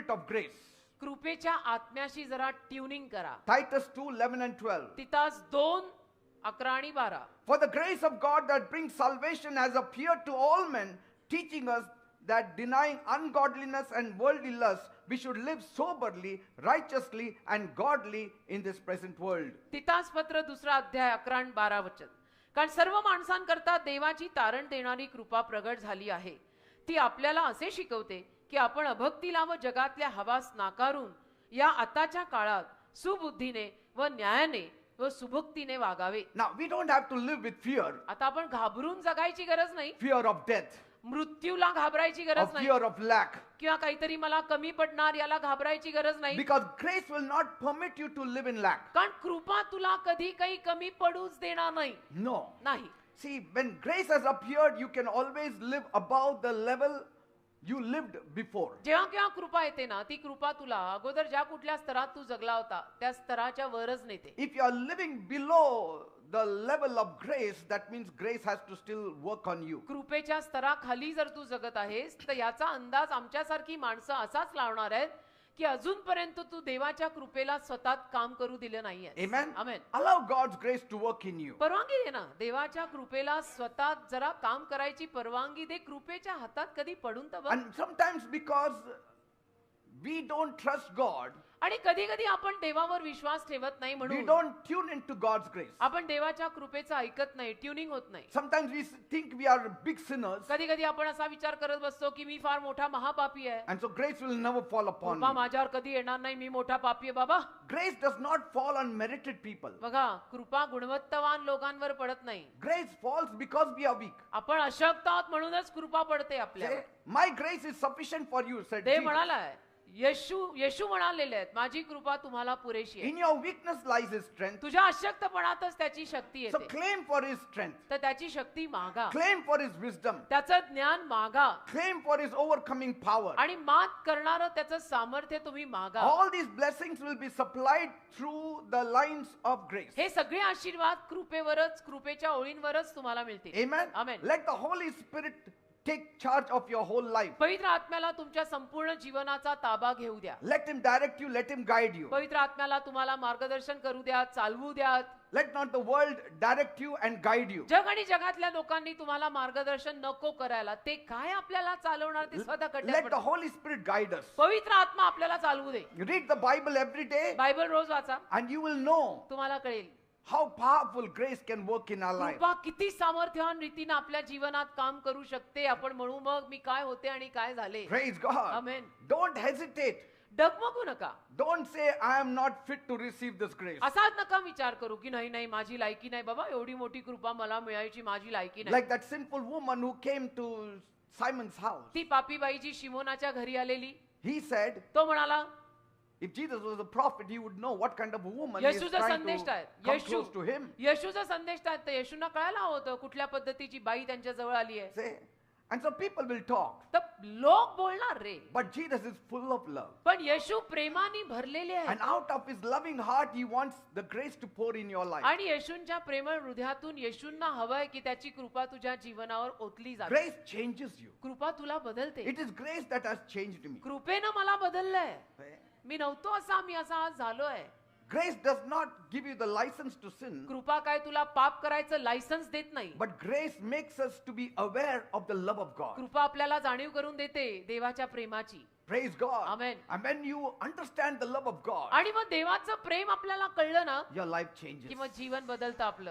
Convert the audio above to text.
spirit of grace. कृपेच्या आत्म्याशी जरा tuning करा. Titus 2:11 and 12. Titas 2:11 आणि 12. For the grace of God that brings salvation has appeared to all men, teaching us that denying ungodliness and worldly lust, we should live soberly, righteously and godly in this present world. Titas पत्र 2 अध्याय 11 आणि 12 वचन. कारण सर्व माणसांकरता देवाची तारण देणारी कृपा प्रगट झाली आहे. ती आपल्याला असे शिकवते की आपण अभक्तीला व जगातल्या हवास नाकारून या आताच्या काळात सुबुद्धीने व न्यायाने व सुभक्तीने वागावे. Now we don't have to live with fear. आता आपण घाबरून जगायची गरज नाही. Fear of death, मृत्यूला घाबरायची गरज of नाही, fear of lack. किंवा काहीतरी मला कमी पडणार याला घाबरायची गरज नाही. Because grace will not permit you to live in lack. कारण कृपा तुला कधी काही कमी पडूच देणार नाही. No. नाही. See, when grace has appeared, you can always live above the level you lived before. जेव्हा केव्हा कृपा येते ना, ती कृपा तुला अगोदर ज्या कुठल्या स्तरात तू जगला होता त्या स्तराच्या वरच नेते. If you are living below the level of grace, that means grace has to still work on you. कृपेच्या स्तराखाली जर तू जगत आहेस तर याचा अंदाज आमच्यासारखी माणसं असाच लावणार आहेत की अजूनपर्यंत तू देवाच्या कृपेला स्वतःत काम करू दिले नाहीये. Amen. Amen. Allow God's grace to work in you. परवानगी दे ना, देवाच्या कृपेला स्वतःत जरा काम करायची परवानगी दे. कृपेच्या हातात कधी पडून तर बघ. And sometimes because we don't trust God, आणि कधी कधी आपण देवावर विश्वास ठेवत नाही we म्हणून don't tune into God's grace. आपण देवाच्या कृपेचं ऐकत नाही, ट्युनिंग होत नाही. Sometimes we think we are big sinners, कधी कधी आपण असा विचार करत बसतो की मी फार मोठा महापापी आहे, and so grace will never fall upon कृपा me. माझ्यावर कधी येणार नाही, मी मोठा पापी आहे बाबा. Grace does not fall on merited people. बघा, कृपा गुणवत्तावान लोकांवर पडत नाही. Grace falls because we are weak. आपण अशक्त आहोत म्हणूनच कृपा पडते आपल्यावर. Say, my grace is sufficient for you, said Dev Jesus. म्हणालाय, येशू म्हणालेले आहेत, माझी कृपा तुम्हाला पुरेशी आहे. In your weakness lies his strength. तुझ्या अशक्तपणातच त्याची शक्ती So येते. claim for his strength. तर त्याची शक्ती मागा, Claim for his wisdom. त्याचं ज्ञान मागा, Claim for his overcoming power. आणि मात करणारं त्याचं सामर्थ्य तुम्ही मागा. All these blessings will be supplied through the lines of grace. हे सगळे आशीर्वाद कृपेवरच, कृपेच्या ओळींवरच तुम्हाला मिळतील. Amen. Amen. Let the Holy Spirit take charge of your whole life. पवित्र आत्म्याला तुमच्या संपूर्ण जीवनाचा ताबा घेऊ द्या. Let him direct you, let him guide you. पवित्र आत्म्याला तुम्हाला मार्गदर्शन करू द्या, चालवू द्या. Let not the world direct you and guide you. जग आणि जगातल्या लोकांनी तुम्हाला मार्गदर्शन नको करायला. ते काय आपल्याला चालवणार ते स्वतः Let the कडे. Holy Spirit guide us. पवित्र आत्मा आपल्याला चालवू दे. Read the Bible every day Bible रोज वाचा, and you will know तुम्हाला कळेल how powerful grace can work in our life. कृपा किती सामर्थ्यवान रीतीने आपल्या जीवनात काम करू शकते. आपण म्हणू मग मी काय होते आणि काय झाले. Praise God. Amen. Don't hesitate. डगमगू नका. Don't say I am not fit to receive this grace. असाच नका विचार करू की नाही नाही माझी लायकी नाही बाबा, एवढी मोठी कृपा मला मिळायची माझी लायकी नाही. Like that sinful woman who came to Simon's house. ती पापीबाई जी शिमोनाच्या घरी आलेली, He said, तो म्हणाला if Jesus was a prophet, he would know what kind of a woman is येशू जर trying संदेश to आहेत, come Yeshu close to him. येशू जर संदेश आहेत तर येशूंना कळायला होतं कुठल्या पद्धतीची बाई त्यांच्या जवळ आली आहे. Say, and so people will talk. तर लोक बोलणार रे, But Jesus is full of love. पण येशू प्रेमाने भरलेले आहे. And out of his loving heart, he wants the grace to pour in your life. आणि येशूंच्या प्रेमळ हृदयातून येशूंना हवंय की त्याची कृपा तुझ्या जीवनावर ओतली जाते. Grace changes you. कृपा तुला बदलते. It is grace that has changed me. कृपेनं मला बदललंय. Say, मी नव्हतो असा, मी असा आज झालोय. grace does not give you the license to sin, कृपा काय तुला पाप करायचं लायसन्स देत नाही. but grace makes us to be aware of the love of God. कृपा आपल्याला जाणीव करून देते देवाच्या प्रेमाची. Praise God. Amen. And when you understand the love of God, आणि मग देवाचं प्रेम आपल्याला कळलं ना your life changes. की मग जीवन बदलतं आपलं.